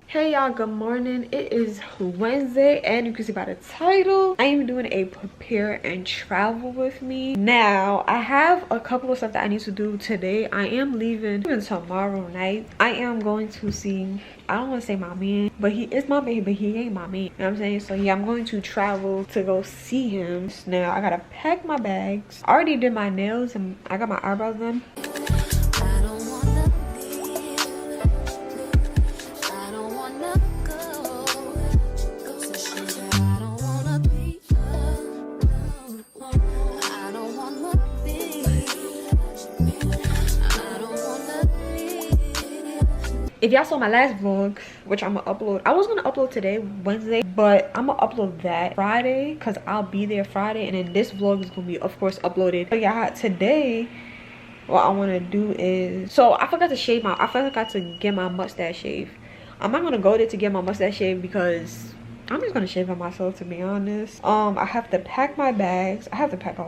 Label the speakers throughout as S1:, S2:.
S1: Hey y'all, good morning. It is Wednesday and you can see by the title I am doing a prepare and travel with me. Now I have a couple of stuff that I need to do today. I am leaving tomorrow night. I am going to see, I don't want to say my man, but he is my man, but he ain't my man, you know what I'm saying? So yeah, I'm going to travel to go see him. Now I gotta pack my bags. I already did my nails and I got my eyebrows done. If y'all saw my last vlog, which I'm gonna upload, I was gonna upload today, Wednesday, but I'm gonna upload that Friday because I'll be there Friday, and then this vlog is gonna be, of course, uploaded. But yeah, today what I want to do is, so I forgot to shave I forgot to get my mustache shaved. I'm not gonna go there to get my mustache shaved because I'm just gonna shave it myself, to be honest. I have to pack my bags. I have to pack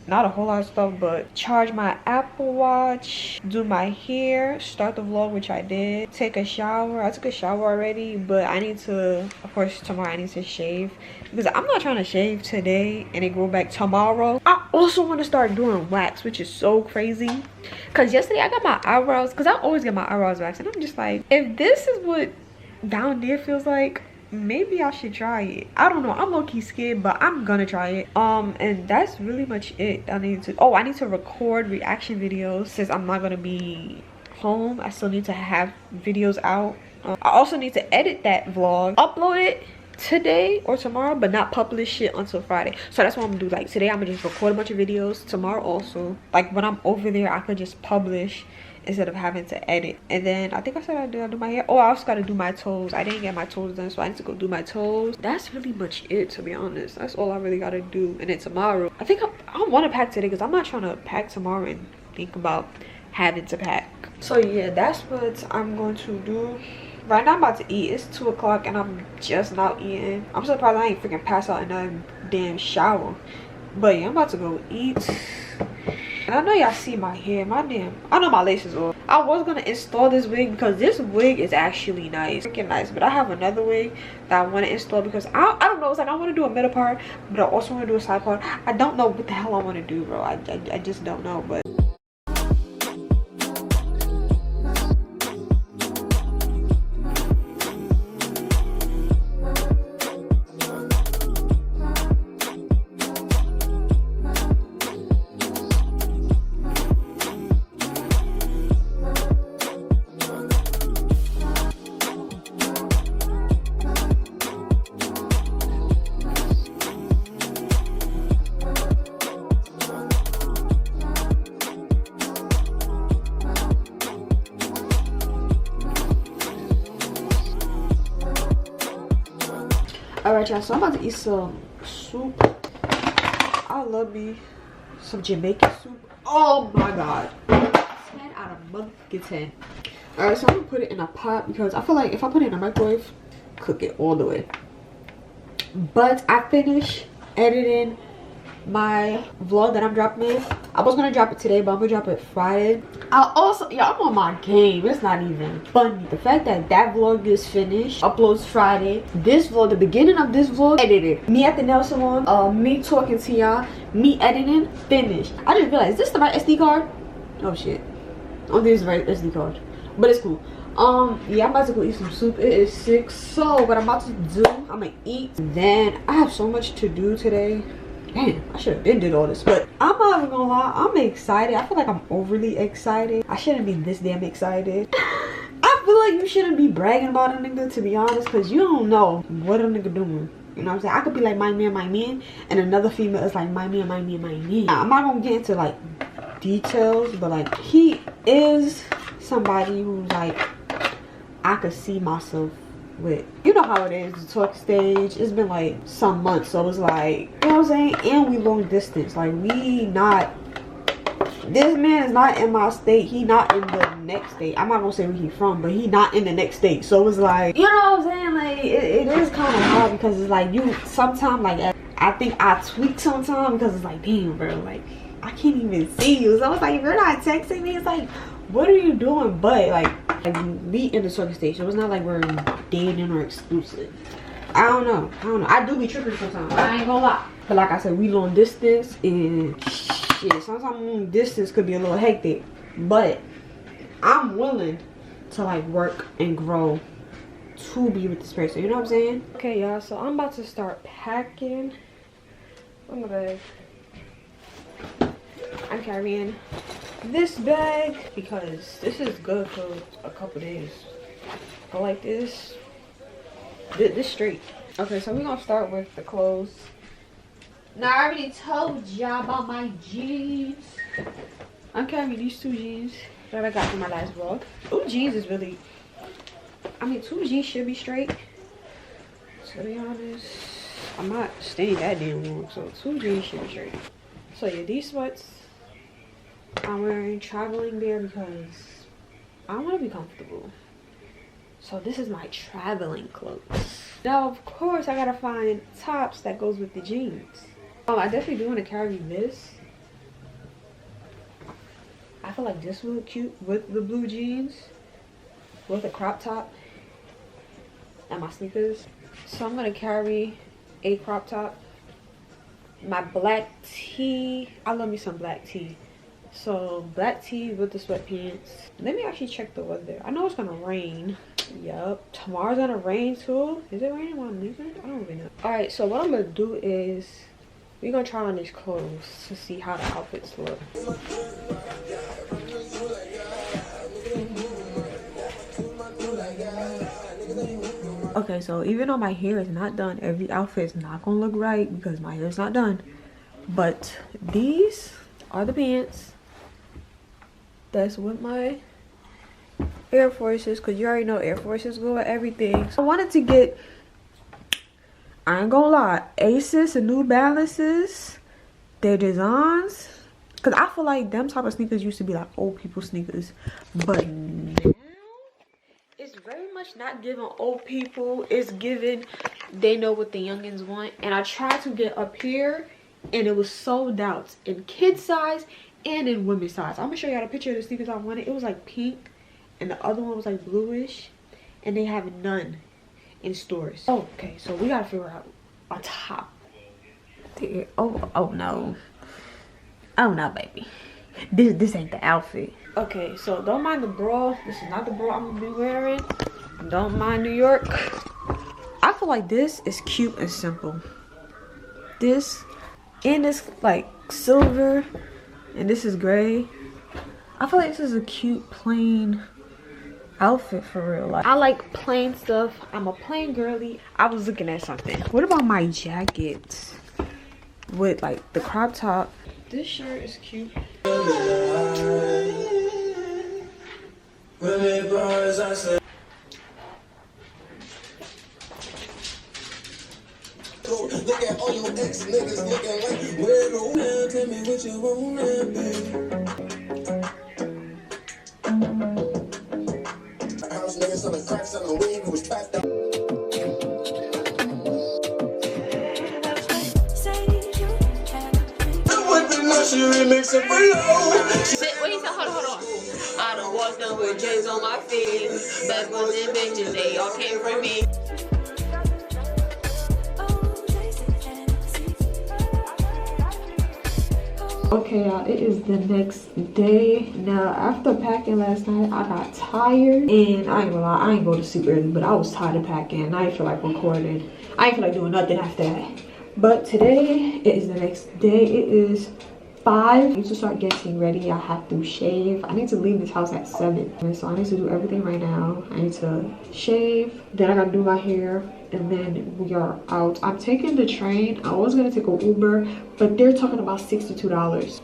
S1: not a whole lot of stuff, but charge my Apple Watch, do my hair, start the vlog, which I did, take a shower. I took a shower already, but I need to, of course, tomorrow I need to shave because I'm not trying to shave today and then go back tomorrow. I also want to start doing wax, which is so crazy because yesterday I got my eyebrows, because I always get my eyebrows waxed, and I'm just like, if this is what down there feels like, maybe I should try it. I don't know, I'm low-key scared, but I'm gonna try it. And that's really much it. I need to record reaction videos since I'm not gonna be home. I still need to have videos out. I also need to edit that vlog, upload it today or tomorrow, but not publish it until Friday. So that's what I'm gonna do. Like today I'm gonna just record a bunch of videos. Tomorrow also, like when I'm over there, I could just publish instead of having to edit. And then I think I said I do my hair. Oh, I also gotta do my toes. I didn't get my toes done, so I need to go do my toes. That's really much it, to be honest. That's all I really gotta do. And then tomorrow, I think I want to pack today because I'm not trying to pack tomorrow and think about having to pack. So yeah, that's what I'm going to do. Right now I'm about to eat. It's 2 o'clock and I'm just now eating. I'm surprised I ain't freaking pass out in that damn shower. But yeah, I'm about to go eat. And I know y'all see my hair, I know my laces off. I was gonna install this wig because this wig is actually nice, freaking nice. But I have another wig that I want to install because I don't know. It's like I want to do a middle part, but I also want to do a side part. I don't know what the hell I want to do, bro. I just don't know, but. Alright y'all, so I'm about to eat some soup. I love me some Jamaican soup. Oh my god, 10 out of motherfucking 10. Alright, so I'm gonna put it in a pot because I feel like if I put it in a microwave, cook it all the way. But I finished editing my vlog that I'm dropping. I was gonna drop it today, but I'm gonna drop it Friday. I also, yeah, I'm on my game. It's not even funny. The fact that vlog is finished, uploads Friday. This vlog, the beginning of this vlog, edited. Me at the nail salon, me talking to y'all, me editing, finished. I just realized, is this the right SD card? Oh shit. I don't think it's the right SD card, but it's cool. Yeah, I'm about to go eat some soup. It is 6. So what I'm about to do, I'm gonna eat. Then I have so much to do today. Damn, I should have been did all this, but I'm not even gonna lie, I'm excited. I feel like I'm overly excited. I shouldn't be this damn excited. I feel like you shouldn't be bragging about a nigga, to be honest, because you don't know what a nigga doing. You know what I'm saying? I could be like my man, and another female is like my man. I'm not gonna get into like details, but like he is somebody who's like I could see myself with. You know how it is, the talk stage. It's been like some months, so it's like, you know what I'm saying? And we long distance. Like we not, this man is not in my state. He not in the next state. I'm not gonna say where he from, but he not in the next state. So it's like, you know what I'm saying? Like it is kind of hard because it's like you sometimes like I think I tweak sometimes because it's like, damn bro, like I can't even see you. So I was like, if you're not texting me, it's like, what are you doing? But like we in the circle station. It was not like we're dating or exclusive. I don't know. I do be tripping sometimes. I ain't gonna lie. But like I said, we long distance and shit. Sometimes long distance could be a little hectic. But I'm willing to like work and grow to be with this person. You know what I'm saying? Okay, y'all. So I'm about to start packing. Where's my bag? I'm carrying this bag because this is good for a couple days. I like this straight. Okay, so we're gonna start with the clothes. Now I already told y'all about my jeans. I'm carrying these 2 jeans that I got from my last vlog. 2 jeans is really, I mean 2 jeans should be straight. To be honest, I'm not staying that damn long, so 2 jeans should be straight. So yeah, these sweats I'm wearing traveling there because I want to be comfortable. So this is my traveling clothes. Now of course I gotta find tops that goes with the jeans. I definitely do want to carry this. I feel like this would look cute with the blue jeans, with a crop top and my sneakers. So I'm gonna carry a crop top, my black tee. I love me some black tea. So black tee with the sweatpants. Let me actually check the weather. I know it's gonna rain. Yup. Tomorrow's gonna rain too. Is it raining while I'm leaving? I don't really know. Alright, so what I'm gonna do is we're gonna try on these clothes to see how the outfits look. Okay, so even though my hair is not done, every outfit is not gonna look right because my hair is not done. But these are the pants. That's with my Air Forces, because you already know Air Forces go with everything. So I wanted to get, I ain't gonna lie, Asics and New Balances, their designs, because I feel like them type of sneakers used to be like old people sneakers, but now it's very much not giving old people. It's giving they know what the youngins want. And I tried to get up here and it was sold out in kid size and in women's size. I'm gonna show y'all a picture of the sneakers I wanted. It was like pink and the other one was like bluish, and they have none in stores. Oh, okay, so we gotta figure out a top. Oh no, baby, this ain't the outfit. Okay, so don't mind the bra. This is not the bra I'm gonna be wearing. Don't mind New York. I feel like this is cute and simple. This and this like silver, and this is gray. I feel like this is a cute plain outfit for real. Like, I like plain stuff. I'm a plain girly. I was looking at something. What about my jacket with like the crop top? This shirt is cute.
S2: Look at all your ex niggas looking like, where the hell, tell me what you wanna be. House niggas on the cracks on the weed who was passed out. She remix it for low.
S3: Wait, so hold on. I done walked up with J's on my feet. Bad boys and bitches, they all came from me.
S1: Okay, y'all, it is the next day. Now, after packing last night, I got tired. And I ain't gonna lie, I ain't go to sleep early, but I was tired of packing. I ain't feel like recording. I ain't feel like doing nothing after that. But today, it is the next day. It is 5. I need to start getting ready. I have to shave. I need to leave this house at 7. So I need to do everything right now. I need to shave. Then I gotta do my hair. And then we are out. I'm taking the train. I was gonna take an Uber, but they're talking about $62.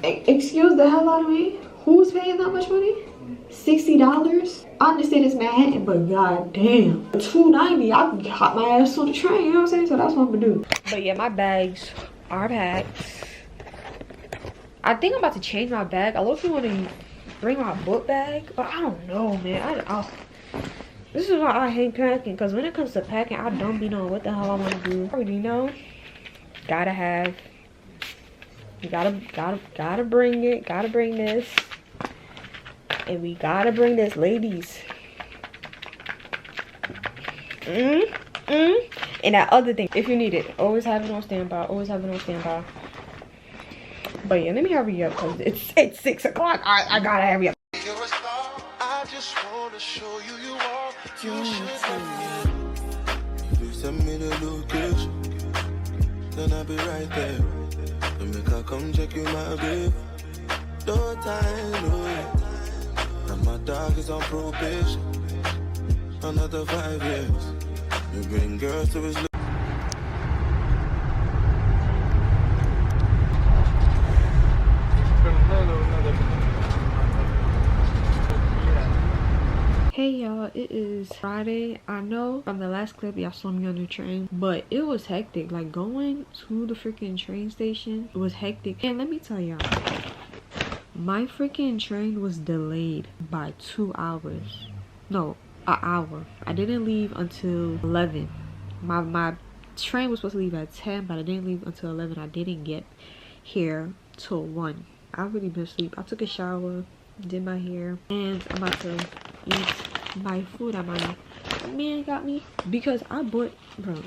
S1: Excuse the hell out of me. Who's paying that much money? $60? I understand it's Manhattan, but goddamn, $2.90. I can hop my ass on the train. You know what I'm saying? So that's what I'm gonna do. But yeah, my bags are packed. I think I'm about to change my bag. I literally want to bring my book bag, but I don't know, man. This is why I hate packing, because when it comes to packing, I don't be knowing what the hell I want to do. I already know. Gotta have You gotta bring it. Gotta bring this. And we gotta bring this, ladies. And that other thing, if you need it, always have it on standby. Always have it on standby. But yeah, let me hurry up because it's 6 o'clock. I gotta hurry up.
S2: You're a star. I just wanna show you you are. You should let me. If you send me the location, then I'll be right there. And make her come check you, my babe. No time, no. And my dog is on probation. Another 5 years. You bring girls to his
S1: Hey y'all, it is Friday. I know from the last clip y'all saw me on the train, but it was hectic. Like going to the freaking train station, it was hectic. And let me tell y'all, my freaking train was delayed by 2 hours. No, an hour. I didn't leave until 11. My train was supposed to leave at 10, but I didn't leave until 11. I didn't get here till 1. I really been asleep. I took a shower, did my hair, and I'm about to eat my food that my man got me because I bought, bro,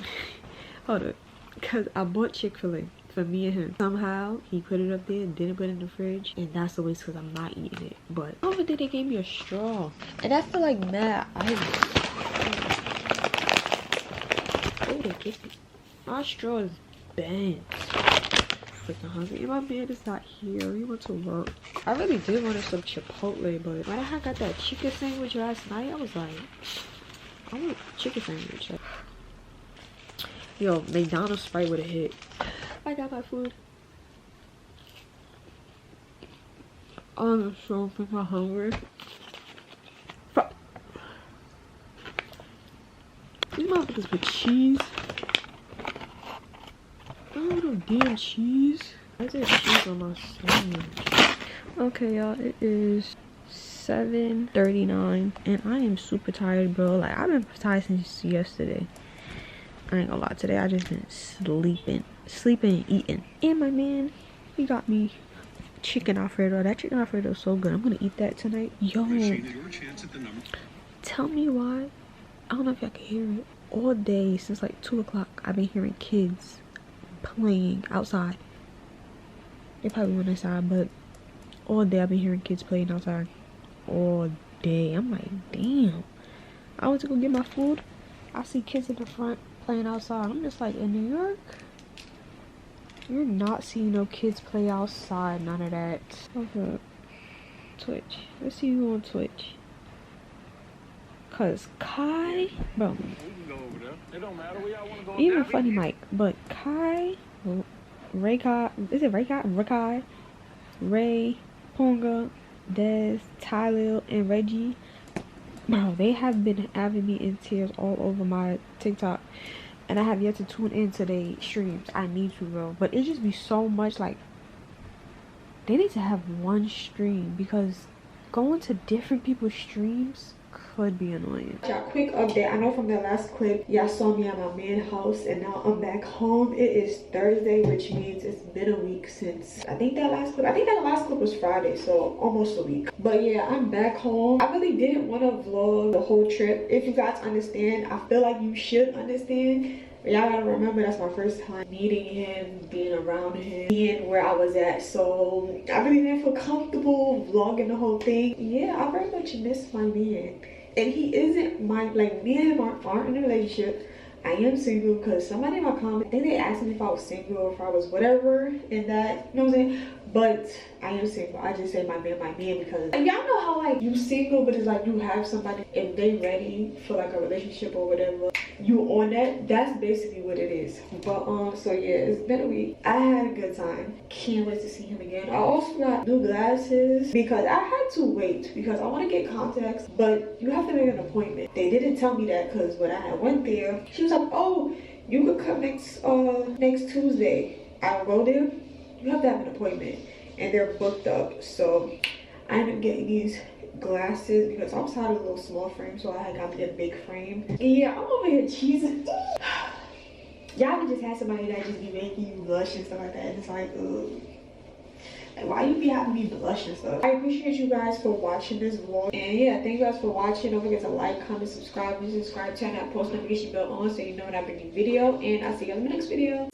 S1: hold up, because I bought Chick-fil-A for me and him. Somehow he put it up there, didn't put it in the fridge, and that's the waste because I'm not eating it. But over there they gave me a straw, and I feel like mad ice. Oh, they gave me my straw is bent. Freaking hungry, and my man is not here. He went to work. I really did want some Chipotle, but when I got that chicken sandwich last night, I was like, I want a chicken sandwich. Yo, McDonald's Sprite would have hit. I got my food. I'm so freaking hungry. Fuck. These motherfuckers with cheese. Oh, no damn cheese. Why is there cheese on my sandwich? Okay, y'all, it is 7:39 and I am super tired, bro. Like, I've been tired since yesterday. I ain't gonna lie, today I just been sleeping and eating. And my man, he got me chicken alfredo. That chicken alfredo is so good. I'm gonna eat that tonight. Yo, tell me why. I don't know if y'all can hear it. All day since like 2 o'clock, I've been hearing kids playing outside. They probably went inside, but all day I've been hearing kids playing outside. All day. I'm like, damn. I went to go get my food. I see kids in the front playing outside. I'm just like, in New York, you're not seeing no kids play outside. None of that. Okay. Twitch. Let's see who on Twitch. Cause Kai, bro. Even Funny Mike, but Kai, Raykai, is it Raykai, Ray, Ponga, Des, Tyler, and Reggie, bro, they have been having me in tears all over my TikTok, and I have yet to tune into their streams. I need to, bro, but it just be so much. Like, they need to have one stream because going to different people's streams could be annoying. Y'all, quick update. I know from the last clip y'all saw me at my man's house, and now I'm back home. It is Thursday, which means it's been a week since I think that last clip was Friday, so almost a week. But yeah, I'm back home. I really didn't want to vlog the whole trip. If you guys understand, I feel like you should understand. But y'all gotta remember, that's my first time meeting him, being around him, being where I was at. So I really didn't feel comfortable vlogging the whole thing. Yeah, I very much miss my man. And he isn't my, like, me and him aren't in a relationship. I am single because somebody in my comment, I think they asked me if I was single or if I was whatever and that, you know what I'm saying? But I am single. I just say my man because y'all know how, like, you single, but it's like you have somebody, if they ready for like a relationship or whatever, you on that. That's basically what it is. But so yeah, it's been a week. I had a good time. Can't wait to see him again. I also got new glasses because I had to wait because I want to get contacts, but you have to make an appointment. They didn't tell me that because when I went there, she was like, oh, you could come next Tuesday. I'll go there. You have to have an appointment, and they're booked up. So I ended up getting these glasses because I was tired of a little small frame, so I had got me a big frame. And yeah, I'm over here cheesing. Y'all can just have somebody that just be making you blush and stuff like that, and it's like, ugh. Why you be having me blush and stuff? I appreciate you guys for watching this vlog. And yeah, thank you guys for watching. Don't forget to like, comment, subscribe, turn that post notification bell on so you know when I bring a video. And I'll see you guys in the next video.